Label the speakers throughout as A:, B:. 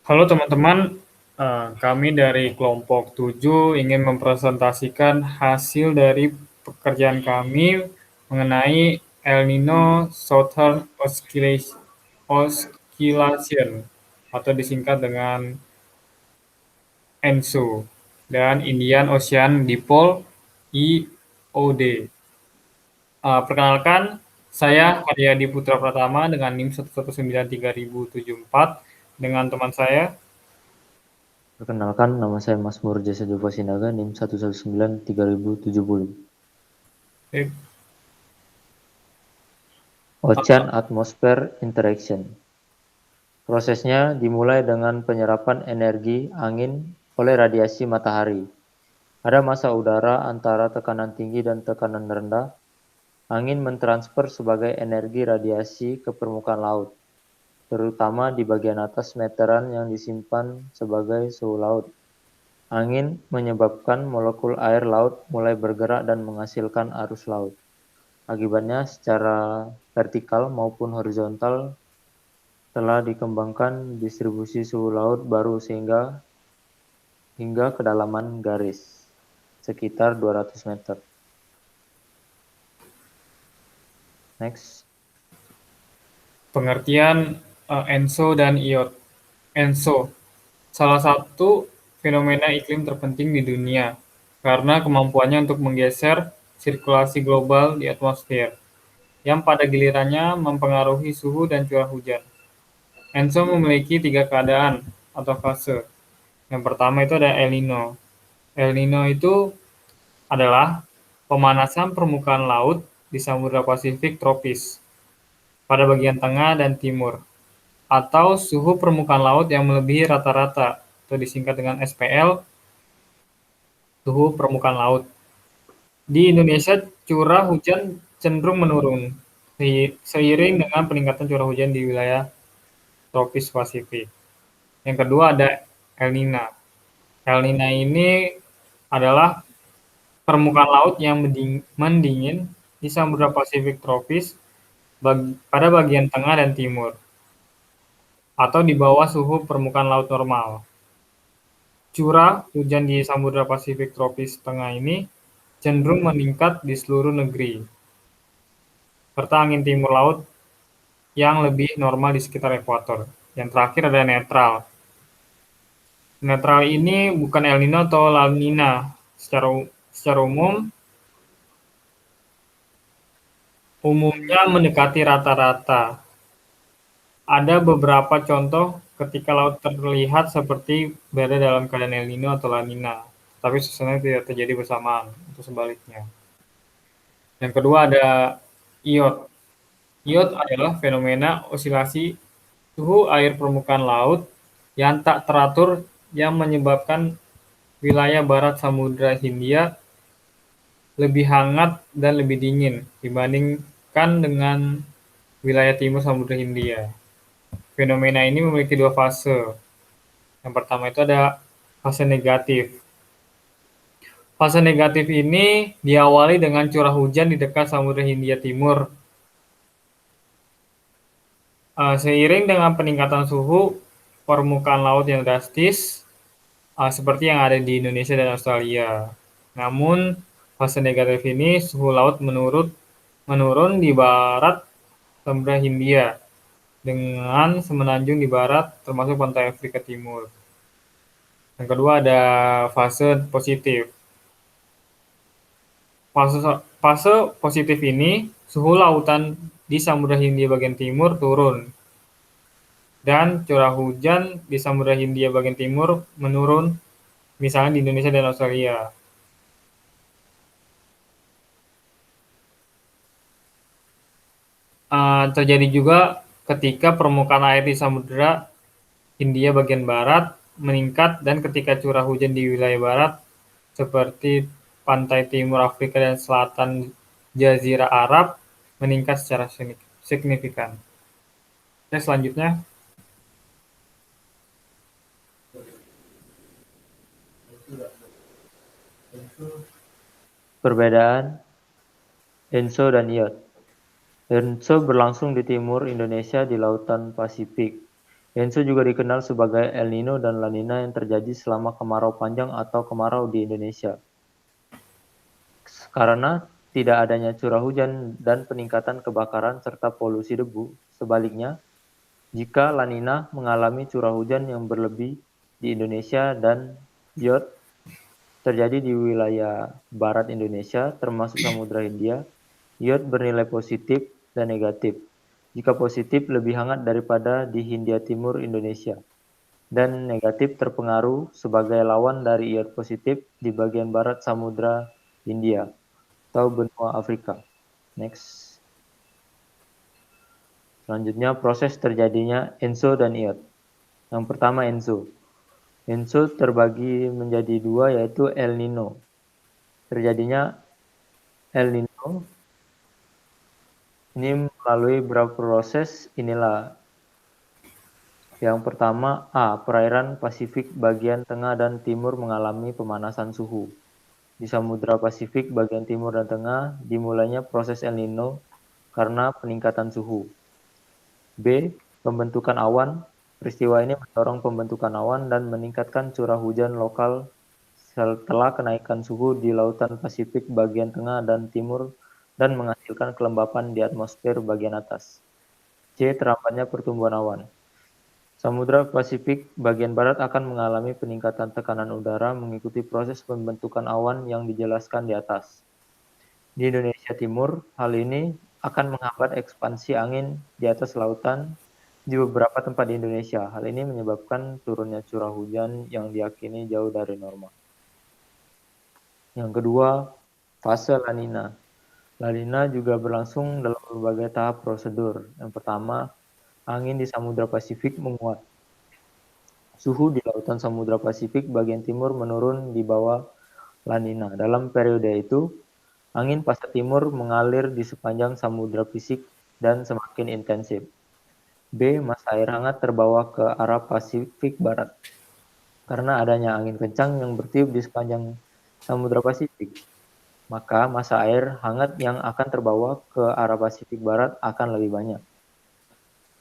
A: Halo teman-teman, kami dari kelompok 7 ingin mempresentasikan hasil dari pekerjaan kami mengenai El Nino Southern Oscillation atau disingkat dengan ENSO dan Indian Ocean Dipole IOD. Perkenalkan, saya Haryadi Putra Pratama dengan NIM 1193074 dengan teman saya.
B: Perkenalkan, nama saya Mazmur Jasa Joko Sinaga, NIM 1193070.
A: Eh,
B: Ocean Atmosphere Interaction. Prosesnya dimulai dengan penyerapan energi angin oleh radiasi matahari. Pada masa udara antara tekanan tinggi dan tekanan rendah, angin mentransfer sebagai energi radiasi ke permukaan laut, terutama di bagian atas meteran yang disimpan sebagai suhu laut. Angin menyebabkan molekul air laut mulai bergerak dan menghasilkan arus laut. Akibatnya, secara vertikal maupun horizontal telah dikembangkan distribusi suhu laut baru hingga kedalaman garis, sekitar 200 meter. Next.
A: Pengertian ENSO dan IOT. ENSO, salah satu fenomena iklim terpenting di dunia karena kemampuannya untuk menggeser sirkulasi global di atmosfer, yang pada gilirannya mempengaruhi suhu dan curah hujan. ENSO memiliki 3 keadaan atau fase. Yang pertama itu ada El Nino. El Nino itu adalah pemanasan permukaan laut di Samudra Pasifik tropis pada bagian tengah dan timur, atau suhu permukaan laut yang melebihi rata-rata atau disingkat dengan SPL, suhu permukaan laut. Di Indonesia, curah hujan cenderung menurun seiring dengan peningkatan curah hujan di wilayah tropis Pasifik. Yang kedua ada El Nina. El Nina ini adalah permukaan laut yang mendingin di Samudra Pasifik tropis pada bagian tengah dan timur, atau di bawah suhu permukaan laut normal. Curah hujan di Samudra Pasifik tropis tengah ini cenderung meningkat di seluruh negeri, serta angin timur laut yang lebih normal di sekitar ekuator. Yang terakhir ada netral. Netral ini bukan El Nino atau La Nina. Secara umumnya mendekati rata-rata. Ada beberapa contoh ketika laut terlihat seperti berada dalam keadaan El Nino atau La Nina, tapi sesungguhnya tidak terjadi bersamaan, atau sebaliknya. Yang kedua ada iot. Iot adalah fenomena osilasi suhu air permukaan laut yang tak teratur yang menyebabkan wilayah barat Samudra Hindia lebih hangat dan lebih dingin dibandingkan dengan wilayah timur Samudra Hindia. Fenomena ini memiliki dua fase. Yang pertama itu ada fase negatif. Fase negatif ini diawali dengan curah hujan di dekat Samudra Hindia Timur. Seiring dengan peningkatan suhu permukaan laut yang drastis, seperti yang ada di Indonesia dan Australia. Namun, fase negatif ini suhu laut menurun di barat Samudra Hindia dengan semenanjung di barat termasuk pantai Afrika Timur. Yang kedua ada fase positif. Fase positif ini suhu lautan di Samudra Hindia bagian timur turun dan curah hujan di Samudra Hindia bagian timur menurun, misalnya di Indonesia dan Australia. Terjadi juga ketika permukaan air di Samudra Hindia bagian barat meningkat dan ketika curah hujan di wilayah barat seperti pantai timur Afrika dan selatan Jazirah Arab meningkat secara signifikan. Oke, selanjutnya.
B: Perbedaan ENSO dan IOT. ENSO berlangsung di timur Indonesia di Lautan Pasifik. ENSO juga dikenal sebagai El Nino dan La Nina yang terjadi selama kemarau panjang atau kemarau di Indonesia. Karena tidak adanya curah hujan dan peningkatan kebakaran serta polusi debu. Sebaliknya, jika La Nina mengalami curah hujan yang berlebih di Indonesia dan Iod terjadi di wilayah barat Indonesia, termasuk Samudra Hindia, iod bernilai positif dan negatif. Jika positif lebih hangat daripada di Hindia Timur Indonesia, dan negatif terpengaruh sebagai lawan dari iod positif di bagian barat Samudra Hindia atau benua Afrika. Next. Selanjutnya proses terjadinya ENSO dan iod. Yang pertama ENSO. ENSO terbagi menjadi dua yaitu El Nino. Terjadinya El Nino ini melalui beberapa proses inilah. Yang pertama A. Perairan Pasifik bagian tengah dan timur mengalami pemanasan suhu. Di Samudra Pasifik bagian timur dan tengah dimulainya proses El Nino karena peningkatan suhu. B. Pembentukan awan. Peristiwa ini mendorong pembentukan awan dan meningkatkan curah hujan lokal setelah kenaikan suhu di lautan Pasifik bagian tengah dan timur dan menghasilkan kelembapan di atmosfer bagian atas. C. Terhambatnya pertumbuhan awan. Samudra Pasifik bagian barat akan mengalami peningkatan tekanan udara mengikuti proses pembentukan awan yang dijelaskan di atas. Di Indonesia Timur, hal ini akan menghambat ekspansi angin di atas lautan di beberapa tempat di Indonesia. Hal ini menyebabkan turunnya curah hujan yang diyakini jauh dari normal. Yang kedua, fase La Nina. La Nina juga berlangsung dalam berbagai tahap prosedur. Yang pertama, angin di Samudra Pasifik menguat. Suhu di lautan Samudra Pasifik bagian timur menurun di bawah La Nina. Dalam periode itu, angin pasat timur mengalir di sepanjang Samudra Pasifik dan semakin intensif. B. Masa air hangat terbawa ke arah Pasifik Barat. Karena adanya angin kencang yang bertiup di sepanjang Samudra Pasifik, maka masa air hangat yang akan terbawa ke arah Pasifik Barat akan lebih banyak.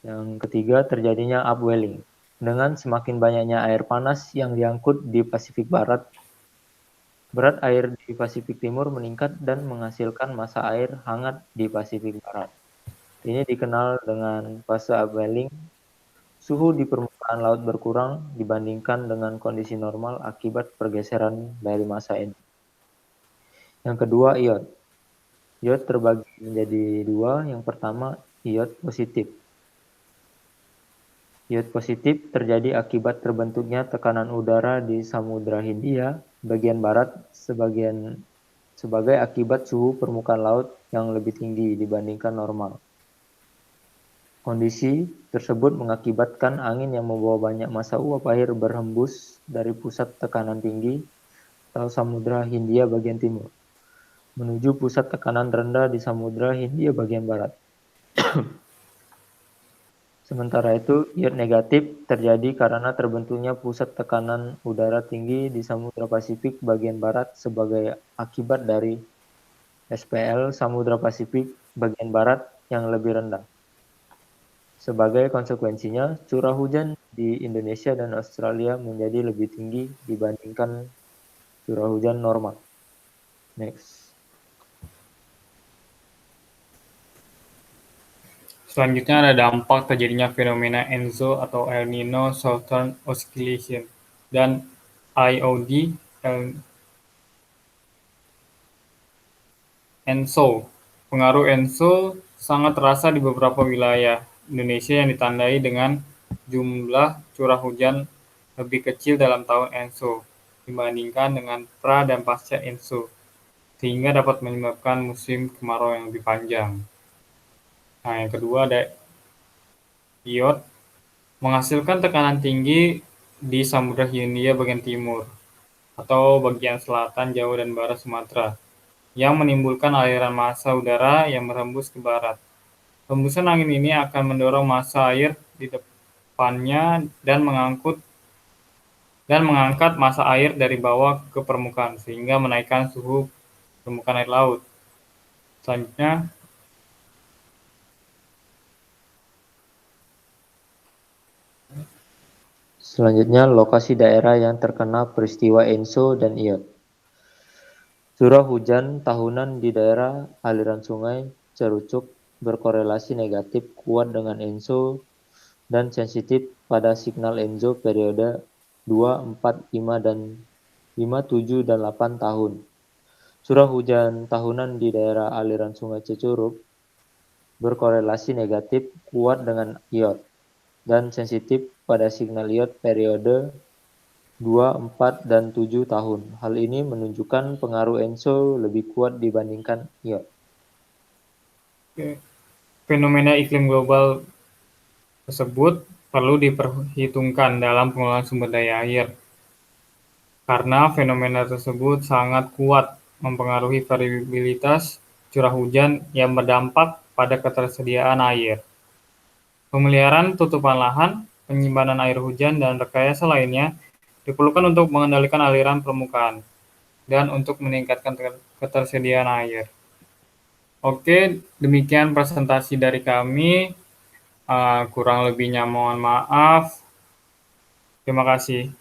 B: Yang ketiga, terjadinya upwelling. Dengan semakin banyaknya air panas yang diangkut di Pasifik Barat, berat air di Pasifik Timur meningkat dan menghasilkan masa air hangat di Pasifik Barat. Ini dikenal dengan fase upwelling. Suhu di permukaan laut berkurang dibandingkan dengan kondisi normal akibat pergeseran dari massa ini. Yang kedua, iod. Iod terbagi menjadi dua. Yang pertama, iod positif. Iod positif terjadi akibat terbentuknya tekanan udara di Samudra Hindia bagian barat sebagai akibat suhu permukaan laut yang lebih tinggi dibandingkan normal. Kondisi tersebut mengakibatkan angin yang membawa banyak massa uap air berhembus dari pusat tekanan tinggi atau Samudra Hindia bagian timur menuju pusat tekanan rendah di Samudra Hindia bagian barat. Sementara itu, iod negatif terjadi karena terbentuknya pusat tekanan udara tinggi di Samudra Pasifik bagian barat sebagai akibat dari SPL Samudra Pasifik bagian barat yang lebih rendah. Sebagai konsekuensinya, curah hujan di Indonesia dan Australia menjadi lebih tinggi dibandingkan curah hujan normal. Next.
A: Selanjutnya ada dampak terjadinya fenomena ENSO atau El Nino Southern Oscillation dan IOD ENSO. Pengaruh ENSO sangat terasa di beberapa wilayah Indonesia yang ditandai dengan jumlah curah hujan lebih kecil dalam tahun ENSO dibandingkan dengan pra dan pasca ENSO, sehingga dapat menyebabkan musim kemarau yang lebih panjang. Nah, yang kedua ada iod menghasilkan tekanan tinggi di Samudra Hindia bagian timur atau bagian selatan Jawa dan barat Sumatera yang menimbulkan aliran massa udara yang merembus ke barat. Hembusan angin ini akan mendorong massa air di depannya dan mengangkat massa air dari bawah ke permukaan sehingga menaikkan suhu permukaan air laut. Selanjutnya,
B: Selanjutnya, lokasi daerah yang terkena peristiwa Enso dan Iot. Curah hujan tahunan di daerah aliran sungai Cerucuk berkorelasi negatif kuat dengan Enso dan sensitif pada signal Enso periode 2, 4, 5, dan 5, 7, dan 8 tahun. Curah hujan tahunan di daerah aliran sungai Cicurug berkorelasi negatif kuat dengan iot dan sensitif pada signal iot periode 2, 4, dan 7 tahun. Hal ini menunjukkan pengaruh ENSO lebih kuat dibandingkan iot.
A: Fenomena iklim global tersebut perlu diperhitungkan dalam pengelolaan sumber daya air, karena fenomena tersebut sangat kuat mempengaruhi variabilitas curah hujan yang berdampak pada ketersediaan air. Pemeliharaan tutupan lahan, penyimpanan air hujan, dan rekayasa lainnya diperlukan untuk mengendalikan aliran permukaan dan untuk meningkatkan ketersediaan air. Oke, demikian presentasi dari kami. Kurang lebihnya mohon maaf. Terima kasih.